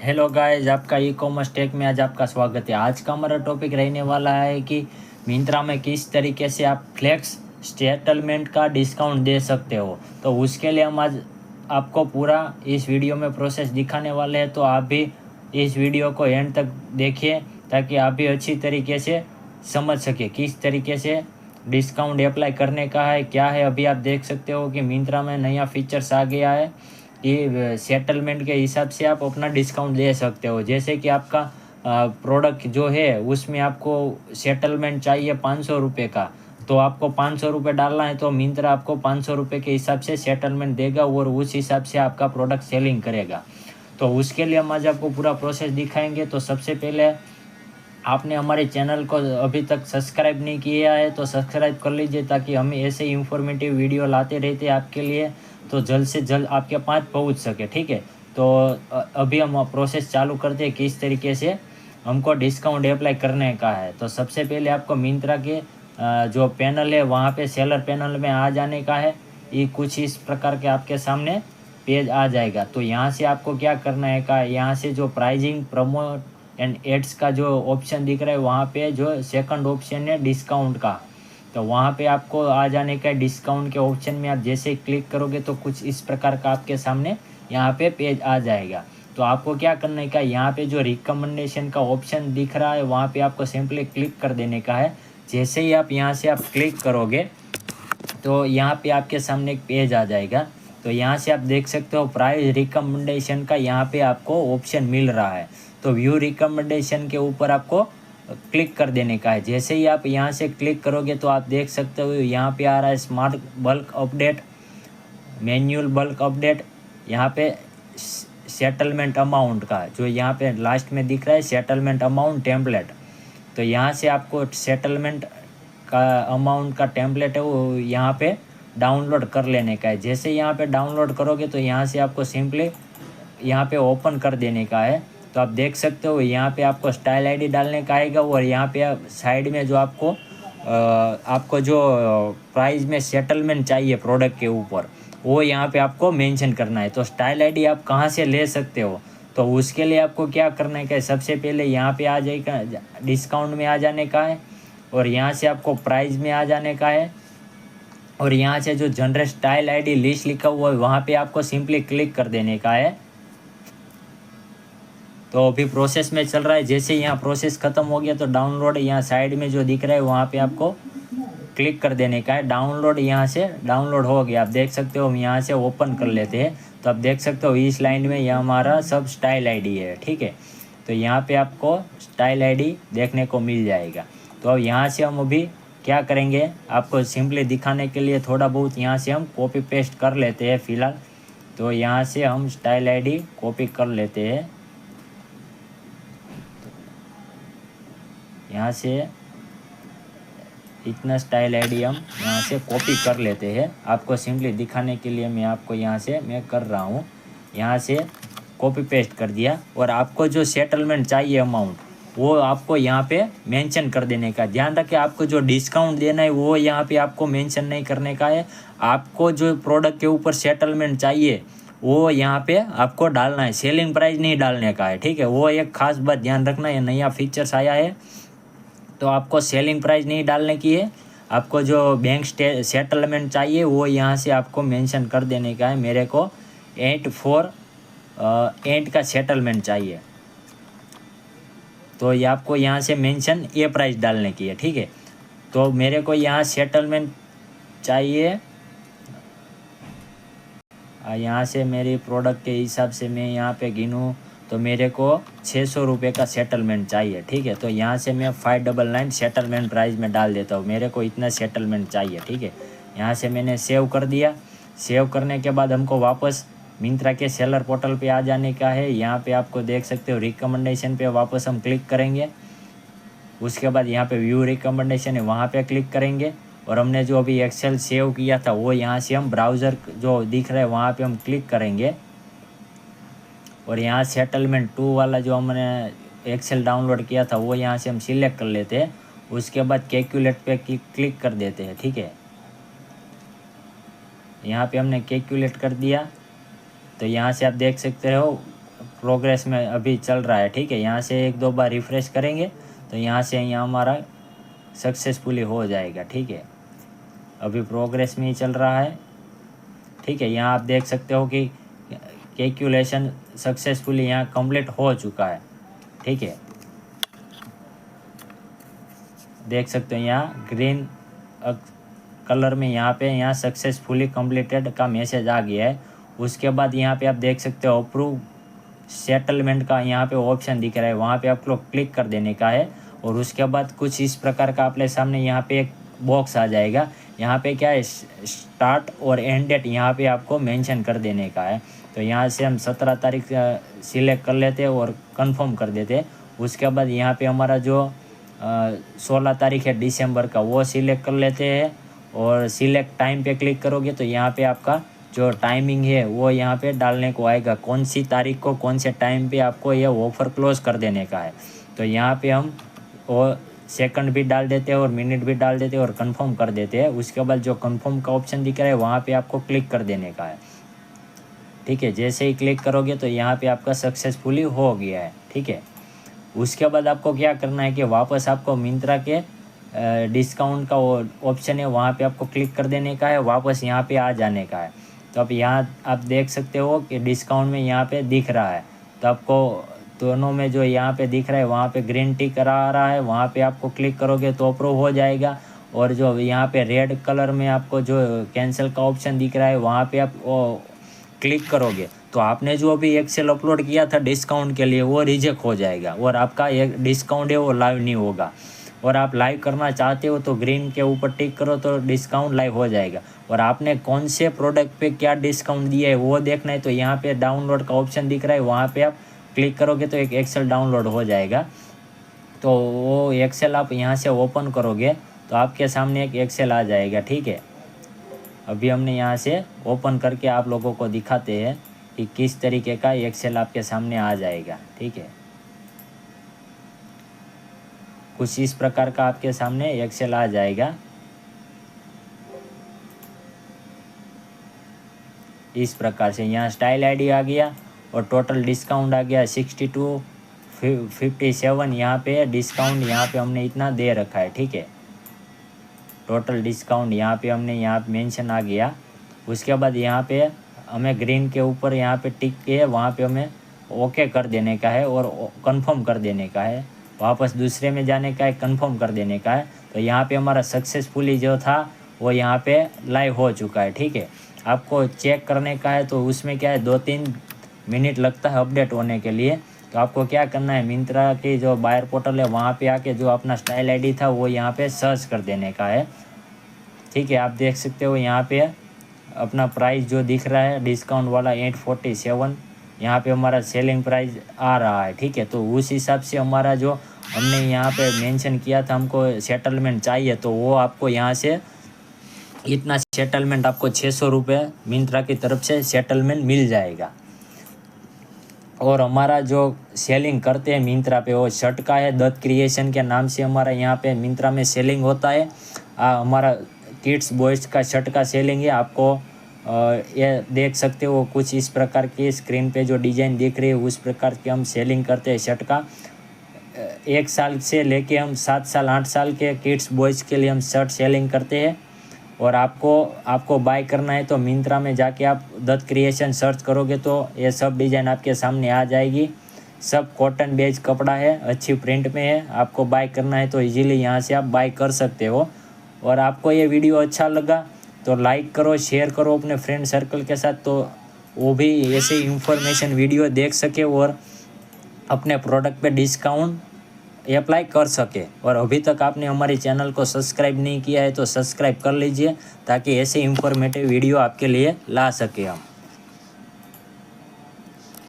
Hello guys, आपका e commerce take में आज आपका स्वागत है। आज का हमारा टॉपिक रहने वाला है कि मिंत्रा में किस तरीके से आप फ्लेक्स सेटलमेंट का डिस्काउंट दे सकते हो। तो उसके लिए हम आज आपको पूरा इस वीडियो में प्रोसेस दिखाने वाले हैं। तो आप भी इस वीडियो को एंड तक देखिए ताकि आप भी अच्छी तरीके से समझ सके किस तरीके से डिस्काउंट अप्लाई करने का है, क्या है। अभी आप देख सकते हो कि मिंत्रा में नया फीचर्स आ गया है कि सेटलमेंट के हिसाब से आप अपना डिस्काउंट दे सकते हो। जैसे कि आपका प्रोडक्ट जो है उसमें आपको सेटलमेंट चाहिए 500 रुपये का, तो आपको 500 रुपये डालना है तो मिंत्रा आपको 500 रुपये के हिसाब से सेटलमेंट देगा और उस हिसाब से आपका प्रोडक्ट सेलिंग करेगा। तो उसके लिए हम आज आपको पूरा प्रोसेस दिखाएंगे। तो सबसे पहले आपने हमारे चैनल को अभी तक सब्सक्राइब नहीं किया है तो सब्सक्राइब कर लीजिए ताकि हम ऐसे इंफॉर्मेटिव वीडियो लाते रहते हैं आपके लिए, तो जल्द से जल्द आपके पास पहुंच सके। ठीक है, तो अभी हम प्रोसेस चालू करते हैं किस तरीके से हमको डिस्काउंट अप्लाई करने का है। तो सबसे पहले आपको मिंत्रा के जो पैनल है वहाँ पे सेलर पैनल में आ जाने का है। ये कुछ इस प्रकार के आपके सामने पेज आ जाएगा। तो यहाँ से आपको क्या करना है का, यहाँ से जो प्राइजिंग प्रमोट एंड एड्स का जो ऑप्शन दिख रहा है वहाँ पे जो सेकंड ऑप्शन है डिस्काउंट का, तो वहाँ पे आपको आ जाने का। डिस्काउंट के ऑप्शन में आप जैसे क्लिक करोगे तो कुछ इस प्रकार का आपके सामने यहाँ पे पेज आ जाएगा। तो आपको क्या करने का, यहाँ पे जो रिकमेंडेशन का ऑप्शन दिख रहा है वहाँ पे आपको सिंपली क्लिक कर देने का है। जैसे ही आप यहाँ से आप क्लिक करोगे तो यहाँ पे आपके सामने एक पेज आ जाएगा। तो यहाँ से आप देख सकते हो प्राइस रिकमेंडेशन का यहाँ पे आपको ऑप्शन मिल रहा है। तो व्यू रिकमेंडेशन के ऊपर आपको क्लिक कर देने का है। जैसे ही आप यहाँ से क्लिक करोगे तो आप देख सकते हो यहाँ पे आ रहा है smart bulk update, manual bulk update, यहाँ पे सेटलमेंट अमाउंट का जो यहाँ पे लास्ट में दिख रहा है सेटलमेंट अमाउंट टेम्पलेट। तो यहाँ से आपको सेटलमेंट का अमाउंट का टेम्पलेट है वो यहाँ पे डाउनलोड कर लेने का है। जैसे यहाँ पे डाउनलोड करोगे तो यहाँ से आपको सिंपली यहाँ पे ओपन कर देने का है। तो आप देख सकते हो यहाँ पे आपको स्टाइल आईडी डालने का आएगा और यहाँ पे साइड में जो आपको जो प्राइस में सेटलमेंट चाहिए प्रोडक्ट के ऊपर वो यहाँ पे आपको मेंशन करना है। तो स्टाइल आईडी आप कहाँ से ले सकते हो, तो उसके लिए आपको क्या करना है, सबसे पहले यहाँ पे आ जाएगा डिस्काउंट में आ जाने का है और यहाँ से आपको प्राइस में आ जाने का है और यहाँ से जो जनरेट स्टाइल आईडी लिस्ट लिखा हुआ है वहाँ पे आपको सिंपली क्लिक कर देने का है। तो अभी प्रोसेस में चल रहा है। जैसे यहाँ प्रोसेस ख़त्म हो गया तो डाउनलोड यहाँ साइड में जो दिख रहा है वहाँ पे आपको क्लिक कर देने का है। डाउनलोड यहाँ से डाउनलोड हो गया, आप देख सकते हो। हम यहाँ से ओपन कर लेते हैं तो आप देख सकते हो इस लाइन में यह हमारा सब स्टाइल आईडी है। ठीक है, तो यहाँ पे आपको स्टाइल आईडी देखने को मिल जाएगा। तो अब यहाँ से हम अभी क्या करेंगे, आपको सिंपली दिखाने के लिए थोड़ा बहुत यहाँ से हम कॉपी पेस्ट कर लेते हैं फ़िलहाल। तो यहाँ से हम स्टाइल आईडी कॉपी कर लेते हैं। यहाँ से इतना स्टाइल आईडी हम यहाँ से कॉपी कर लेते हैं। आपको सिंपली दिखाने के लिए मैं आपको यहाँ से मैं कर रहा हूँ, यहाँ से कॉपी पेस्ट कर दिया। और आपको जो सेटलमेंट चाहिए अमाउंट वो आपको यहाँ पे मेंशन कर देने का। ध्यान रखें, आपको जो डिस्काउंट देना है वो यहाँ पे आपको मेंशन नहीं करने का है। आपको जो प्रोडक्ट के ऊपर सेटलमेंट चाहिए वो यहाँ पे आपको डालना है, सेलिंग प्राइस नहीं डालने का है। ठीक है, वो एक खास बात ध्यान रखना है, नया फीचर्स आया है तो आपको सेलिंग प्राइस नहीं डालने की है। आपको जो बैंक सेटलमेंट चाहिए वो यहाँ से आपको मेंशन कर देने का है। मेरे को 848 का सेटलमेंट चाहिए तो ये आपको यहाँ से मेंशन ये प्राइस डालने की है। ठीक है, तो मेरे को यहाँ सेटलमेंट चाहिए, यहाँ से मेरी प्रोडक्ट के हिसाब से मैं यहाँ पे गिनूँ तो मेरे को 600 रुपये का सेटलमेंट चाहिए। ठीक है, तो यहाँ से मैं 599 सेटलमेंट प्राइस में डाल देता हूँ, मेरे को इतना सेटलमेंट चाहिए। ठीक है, यहाँ से मैंने सेव कर दिया। सेव करने के बाद हमको वापस मिंत्रा के सेलर पोर्टल पे आ जाने का है। यहाँ पे आपको देख सकते हो रिकमेंडेशन पे वापस हम क्लिक करेंगे। उसके बाद यहाँ पे व्यू रिकमेंडेशन है वहाँ पे क्लिक करेंगे और हमने जो अभी एक्सेल सेव किया था वो यहाँ से हम ब्राउज़र जो दिख रहा है वहाँ पे हम क्लिक करेंगे और यहाँ सेटलमेंट 2 वाला जो हमने एक्सेल डाउनलोड किया था वो यहाँ से हम सिलेक्ट कर लेते हैं। उसके बाद कैलकुलेट पे क्लिक कर देते हैं। ठीक है, यहाँ पे हमने कैलकुलेट कर दिया। तो यहाँ से आप देख सकते हो प्रोग्रेस में अभी चल रहा है, ठीक है। यहाँ से 1-2 बार रिफ़्रेश करेंगे तो यहाँ से यहाँ हमारा सक्सेसफुली हो जाएगा, ठीक है। अभी प्रोग्रेस में ही चल रहा है, ठीक है। यहाँ आप देख सकते हो कि कैलकुलेशन सक्सेसफुली यहाँ कंप्लीट हो चुका है, ठीक है। देख सकते हो यहाँ ग्रीन कलर में यहाँ सक्सेसफुली कंप्लीटेड का मैसेज आ गया है। उसके बाद यहाँ पे आप देख सकते हो अप्रूव सेटलमेंट का यहाँ पे ऑप्शन दिख रहा है, वहाँ पे आपको क्लिक कर देने का है। और उसके बाद कुछ इस प्रकार का आपके सामने यहाँ पे एक बॉक्स आ जाएगा। यहाँ पे क्या है, स्टार्ट और एंड डेट यहाँ पे आपको मेंशन कर देने का है। तो यहाँ से हम 17 तारीख सिलेक्ट कर लेते हैं और कंफर्म कर देते हैं। उसके बाद यहाँ पे हमारा जो 16 तारीख है दिसंबर का वो सिलेक्ट कर लेते हैं और सिलेक्ट टाइम पे क्लिक करोगे तो यहाँ पे आपका जो टाइमिंग है वो यहाँ पे डालने को आएगा, कौन सी तारीख को कौन से टाइम पे आपको ये ऑफ़र क्लोज कर देने का है। तो यहाँ पे हम वो सेकंड भी डाल देते हैं और मिनट भी डाल देते हैं और कंफर्म कर देते हैं। उसके बाद जो कंफर्म का ऑप्शन दिख रहा है वहाँ पे आपको क्लिक कर देने का है, ठीक है। जैसे ही क्लिक करोगे तो यहाँ पे आपका सक्सेसफुली हो गया है, ठीक है। उसके बाद आपको क्या करना है कि वापस आपको मिंत्रा के डिस्काउंट का ऑप्शन है वहाँ पे आपको क्लिक कर देने का है, वापस यहाँ पे आ जाने का है। तो अब यहाँ आप देख सकते हो कि डिस्काउंट में यहाँ पे दिख रहा है, तो आपको दोनों में जो यहाँ पे दिख रहा है वहाँ पे ग्रीन टिक करा रहा है, वहाँ पे आपको क्लिक करोगे तो अप्रूव हो जाएगा। और जो यहाँ पे रेड कलर में आपको जो कैंसिल का ऑप्शन दिख रहा है वहाँ पे आप क्लिक करोगे तो आपने जो अभी एक्सेल अपलोड किया था डिस्काउंट के लिए वो रिजेक्ट हो जाएगा और आपका एक डिस्काउंट है वो लाइव नहीं होगा। और आप लाइव करना चाहते हो तो ग्रीन के ऊपर टिक करो तो डिस्काउंट लाइव हो जाएगा। और आपने कौन से प्रोडक्ट पे क्या डिस्काउंट दिया है वो देखना है तो यहाँ पे डाउनलोड का ऑप्शन दिख रहा है, वहाँ पे आप क्लिक करोगे तो एक एक्सेल डाउनलोड हो जाएगा। तो वो एक्सेल आप यहाँ से ओपन करोगे तो आपके सामने एक एक्सेल आ जाएगा, ठीक है। अभी हमने यहाँ से ओपन करके आप लोगों को दिखाते हैं कि किस तरीके का एक्सेल आपके सामने आ जाएगा, ठीक है। कुछ इस प्रकार का आपके सामने एक्सेल आ जाएगा। इस प्रकार से यहाँ स्टाइल आईडी आ गया और टोटल डिस्काउंट आ गया 6257। यहाँ पे डिस्काउंट यहाँ पे हमने इतना दे रखा है, ठीक है। टोटल डिस्काउंट यहाँ पे हमने यहाँ मेंशन आ गया। उसके बाद यहाँ पे हमें ग्रीन के ऊपर यहाँ पे टिक के वहाँ पे हमें ओके कर देने का है और कंफर्म कर देने का है, वापस दूसरे में जाने का है, कंफर्म कर देने का है। तो यहाँ पे हमारा सक्सेसफुली जो था वो यहाँ पे लाइव हो चुका है, ठीक है। आपको चेक करने का है तो उसमें क्या है 2-3 मिनट लगता है अपडेट होने के लिए। तो आपको क्या करना है, मिंत्रा की जो बायर पोर्टल है वहाँ पे आके जो अपना स्टाइल आईडी था वो यहाँ पे सर्च कर देने का है, ठीक है। आप देख सकते हो यहाँ पे अपना प्राइस जो दिख रहा है डिस्काउंट वाला 847, यहाँ पे हमारा सेलिंग प्राइस आ रहा है, ठीक है। तो उस हिसाब से हमारा जो हमने यहाँ पे मेंशन किया था हमको सेटलमेंट चाहिए तो वो आपको यहाँ से इतना सेटलमेंट आपको 600 रुपये मिंत्रा की तरफ से सेटलमेंट मिल जाएगा। और हमारा जो सेलिंग करते हैं मिंत्रा पे वो शर्ट का है, दत्त क्रिएशन के नाम से हमारा यहाँ पे मिंत्रा में सेलिंग होता है। हमारा किड्स बॉयज़ का शर्ट का सेलिंग है। आपको ये देख सकते हो कुछ इस प्रकार की स्क्रीन पे जो डिज़ाइन दिख रही है उस प्रकार की हम सेलिंग करते हैं शर्ट का। 1 साल से लेके हम 7 साल 8 साल के किड्स बॉयज़ के लिए हम शर्ट सेलिंग करते हैं। और आपको बाय करना है तो मिंत्रा में जाके आप दत्त क्रिएशन सर्च करोगे तो ये सब डिज़ाइन आपके सामने आ जाएगी। सब कॉटन बेज कपड़ा है, अच्छी प्रिंट में है। आपको बाय करना है तो इजीली यहाँ से आप बाय कर सकते हो। और आपको ये वीडियो अच्छा लगा तो लाइक करो, शेयर करो अपने फ्रेंड सर्कल के साथ, तो वो भी ऐसे इंफॉर्मेशन वीडियो देख सके और अपने प्रोडक्ट पे डिस्काउंट अप्लाई कर सके। और अभी तक आपने हमारे चैनल को सब्सक्राइब नहीं किया है तो सब्सक्राइब कर लीजिए ताकि ऐसे इंफॉर्मेटिव वीडियो आपके लिए ला सके हम।